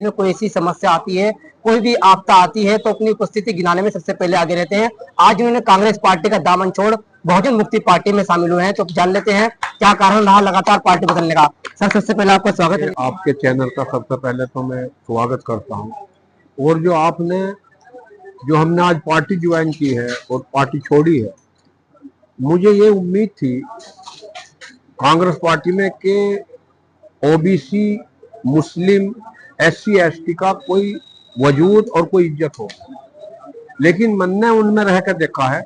में कोई ऐसी समस्या आती है, कोई भी आपदा आती है, तो अपनी उपस्थिति गिनाने में सबसे पहले आगे रहते हैं। आज उन्होंने कांग्रेस पार्टी का दामन छोड़ बहुजन मुक्ति पार्टी में शामिल हुए हैं, तो जान लेते हैं क्या कारण रहा लगातार पार्टी बदलने का। सर, सबसे पहले आपका स्वागत है। आपके चैनल का सबसे पहले तो मैं स्वागत करता हूं। और जो हमने आज पार्टी ज्वाइन की है और पार्टी छोड़ी है, मुझे ये उम्मीद थी कांग्रेस पार्टी में कि ओबीसी, मुस्लिम, एससी एसटी का कोई वजूद और कोई इज्जत हो, लेकिन मैंने उनमें रहकर देखा है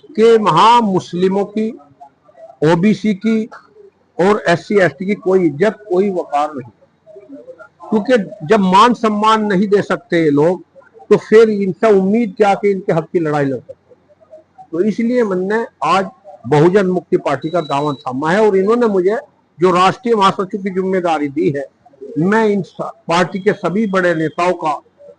कि वहां मुस्लिमों की, ओबीसी की और एससी एसटी की कोई इज्जत, कोई वकार नहीं। क्योंकि जब मान सम्मान नहीं दे सकते ये लोग, तो फिर इनसे उम्मीद क्या कि इनके हक की लड़ाई लड़ सकते। तो इसलिए मैंने आज बहुजन मुक्ति पार्टी का दामन थामा है और इन्होंने मुझे जो राष्ट्रीय महासचिव की जिम्मेदारी दी है, मैं इन पार्टी के सभी बड़े नेताओं का,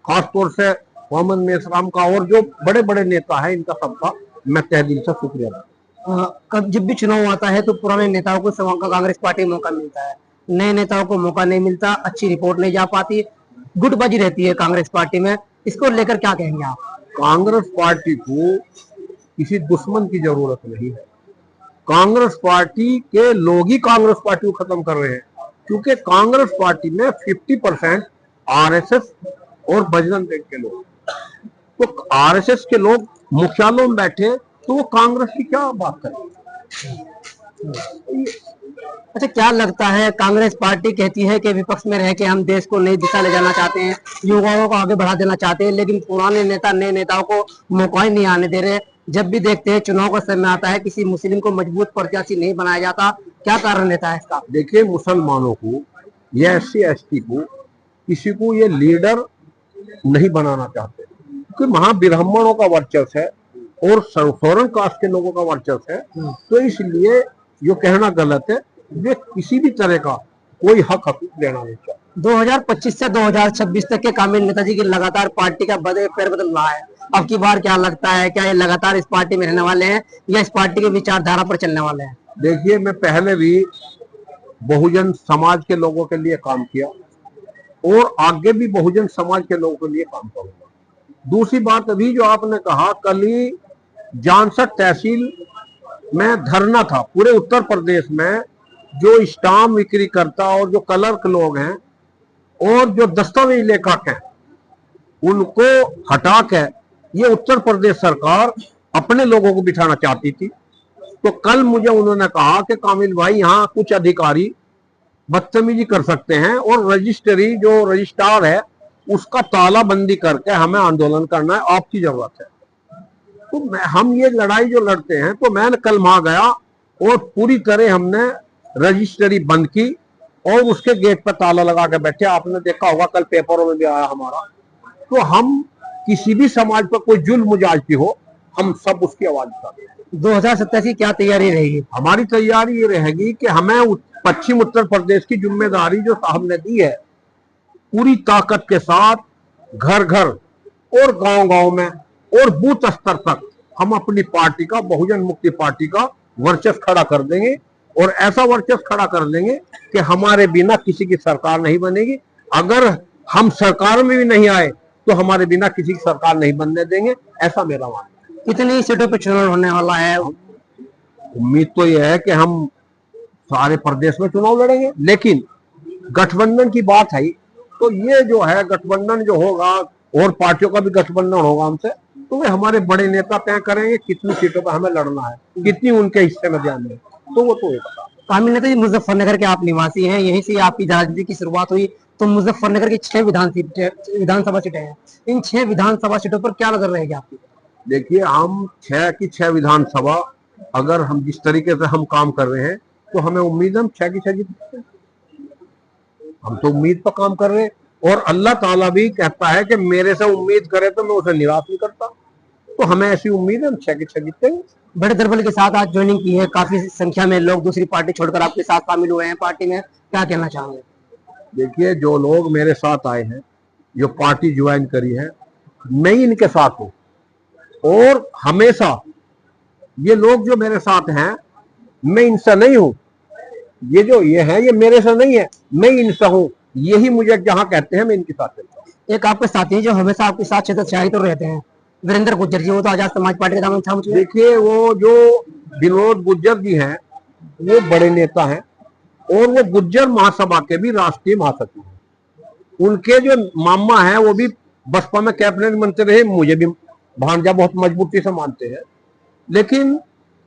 खासतौर से मोहम्मद मेसराम का और जो बड़े बड़े नेता है, इनका सबका मैं तहे दिल से शुक्रिया। जब भी चुनाव आता है तो पुराने नेताओं को कांग्रेस पार्टी में मौका मिलता है, नए नेताओं को मौका नहीं मिलता, अच्छी रिपोर्ट नहीं जा पाती, गुटबाजी रहती है कांग्रेस पार्टी में। इसको लेकर क्या कहेंगे आप? कांग्रेस पार्टी को किसी दुश्मन की जरूरत नहीं है। कांग्रेस पार्टी के लोग ही कांग्रेस पार्टी को खत्म कर रहे हैं, क्योंकि कांग्रेस पार्टी में 50% आरएसएस और बजरंग दल के लोग। तो आरएसएस के लोग मुख्यालयों में बैठे तो वो कांग्रेस की क्या बात करें? अच्छा, क्या लगता है, कांग्रेस पार्टी कहती है कि विपक्ष में रह के हम देश को नई दिशा ले जाना चाहते हैं, युवाओं को आगे बढ़ा देना चाहते हैं, लेकिन पुराने नेता नए नेताओं को मौका ही नहीं आने दे रहे। जब भी देखते हैं चुनाव का समय आता है, किसी मुस्लिम को मजबूत प्रत्याशी नहीं बनाया जाता। क्या कारण रहता है इसका? देखिए, मुसलमानों को या एससी एसटी को, किसी को ये लीडर नहीं बनाना चाहते, क्योंकि वहां ब्राह्मणों का वर्चस्व है और सौरण कास्ट के लोगों का वर्चस्व है। तो इसलिए जो कहना गलत है, वे किसी भी तरह का कोई हक लेना नहीं चाहते। 2025 से 2026 तक के कामिल नेताजी की लगातार पार्टी का पैर बदल रहा है। अब की बार क्या लगता है, क्या ये लगातार इस पार्टी में रहने वाले हैं या इस पार्टी के विचारधारा पर चलने वाले हैं? देखिए, मैं पहले भी बहुजन समाज के लोगों के लिए काम किया और आगे भी बहुजन समाज के लोगों के लिए काम करूंगा। दूसरी बात, अभी जो आपने कहा, कल ही जानसठ तहसील में धरना था। पूरे उत्तर प्रदेश में जो स्टाम्प बिक्री करता और जो क्लर्क लोग हैं और जो दस्तावेज लेखक हैं, उनको हटा के ये उत्तर प्रदेश सरकार अपने लोगों को बिठाना चाहती थी। तो कल मुझे उन्होंने कहा कि कामिल भाई, यहाँ कुछ अधिकारी बदतमीजी कर सकते हैं और रजिस्ट्री जो रजिस्ट्रार है उसका तालाबंदी करके हमें आंदोलन करना है, आपकी जरूरत है। तो हम ये लड़ाई जो लड़ते हैं, तो मैं कल वहां गया और पूरी तरह हमने रजिस्ट्री बंद की और उसके गेट पर ताला लगा के बैठे। आपने देखा होगा, कल पेपरों में भी आया हमारा। तो हम किसी भी समाज पर कोई जुल्म जाती हो, हम सब उसकी आवाज उठाते हैं। 2027 की क्या तैयारी रहेगी? हमारी तैयारी ये रहेगी कि हमें पश्चिम उत्तर प्रदेश की जिम्मेदारी जो साहब ने दी है, पूरी ताकत के साथ घर घर और गांव गांव में और बूथ स्तर तक हम अपनी पार्टी का, बहुजन मुक्ति पार्टी का वर्चस्व खड़ा कर देंगे और ऐसा वर्चस्व खड़ा कर देंगे कि हमारे बिना किसी की सरकार नहीं बनेगी। अगर हम सरकार में भी नहीं आए तो हमारे बिना किसी की सरकार नहीं बनने देंगे, ऐसा मेरा मानना है। कितनी सीटों पर चुनाव होने वाला है? उम्मीद तो यह है कि हम सारे प्रदेश में चुनाव लड़ेंगे, लेकिन गठबंधन की बात है, तो ये जो है गठबंधन जो होगा और पार्टियों का भी गठबंधन होगा हमसे, तो वे हमारे बड़े नेता तय करेंगे कितनी सीटों पर हमें लड़ना है, कितनी उनके हिस्से में जाना है, तो वो तो कामिल नेता जी, मुजफ्फरनगर के आप निवासी हैं, यहीं से आपकी राजनीति की शुरुआत हुई। तो मुजफ्फरनगर की 6 विधानसभा सीटें हैं। इन 6 विधानसभा सीटों पर क्या नजर रहेगी आपकी? देखिए, हम 6 की 6 विधानसभा, अगर हम जिस तरीके से हम काम कर रहे हैं, तो हमें उम्मीद है हम 6 की 6 जीत। हम तो उम्मीद पर काम कर रहे हैं और अल्लाह ताला भी कहता है कि मेरे से उम्मीद करे तो मैं उसे निराश नहीं करता। तो हमें ऐसी उम्मीद है हम 6 की 6 जीतेंगे। बड़े दरबल के साथ आज ज्वाइनिंग की है, काफी संख्या में लोग दूसरी पार्टी छोड़कर आपके साथ शामिल हुए हैं पार्टी में, क्या कहना चाहोगे? देखिए, जो लोग मेरे साथ आए हैं, जो पार्टी ज्वाइन करी है, मैं ही इनके साथ हूं और हमेशा ये लोग जो मेरे साथ हैं, मैं इनसे नहीं हूं। ये जो ये है, ये मेरे से नहीं है, मैं इनसे हूं। यही मुझे जहां कहते हैं मैं इनके साथ चलता हूँ। एक आपके साथी जो हमेशा आपके साथ क्षेत्र से तो रहते हैं, वीरेंद्र गुज्जर जी, वो तो आजाद समाज पार्टी के दामन थाम चुके हैं। देखिए वो जो विनोद गुज्जर जी हैं वो बड़े नेता हैं और वो गुज्जर महासभा के भी राष्ट्रीय महासचिव हैं। उनके जो मामा हैं वो भी बसपा में कैबिनेट मंत्री रहे, मुझे भी भांजा बहुत मजबूती से मानते हैं, लेकिन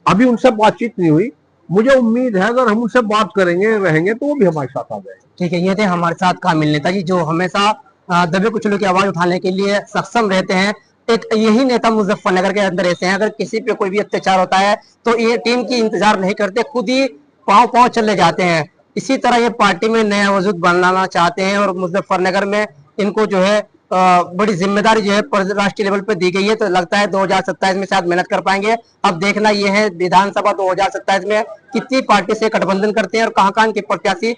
अभी उनसे बातचीत नहीं हुई। मुझे उम्मीद है अगर हम उनसे बात करेंगे रहेंगे तो वो भी हमारे साथ आ जाएंगे। ठीक है, ये थे हमारे साथ कामिल नेता जी, जो हमेशा दबे कुचलों की आवाज उठाने के लिए सक्षम रहते हैं। एक यही नेता मुजफ्फरनगर के अंदर ऐसे हैं, अगर किसी पे कोई भी अत्याचार होता है तो ये टीम की इंतजार नहीं करते, खुद ही पांव पांव चले जाते हैं। इसी तरह ये पार्टी में नया वजूद बनाना चाहते हैं और मुजफ्फरनगर में इनको जो है बड़ी जिम्मेदारी जो है राष्ट्रीय लेवल पे दी गई है, तो लगता है 2027 में शायद मेहनत कर पाएंगे। अब देखना ये है विधानसभा 2027 में कितनी पार्टी से गठबंधन करते हैं और कहां कहां के प्रत्याशी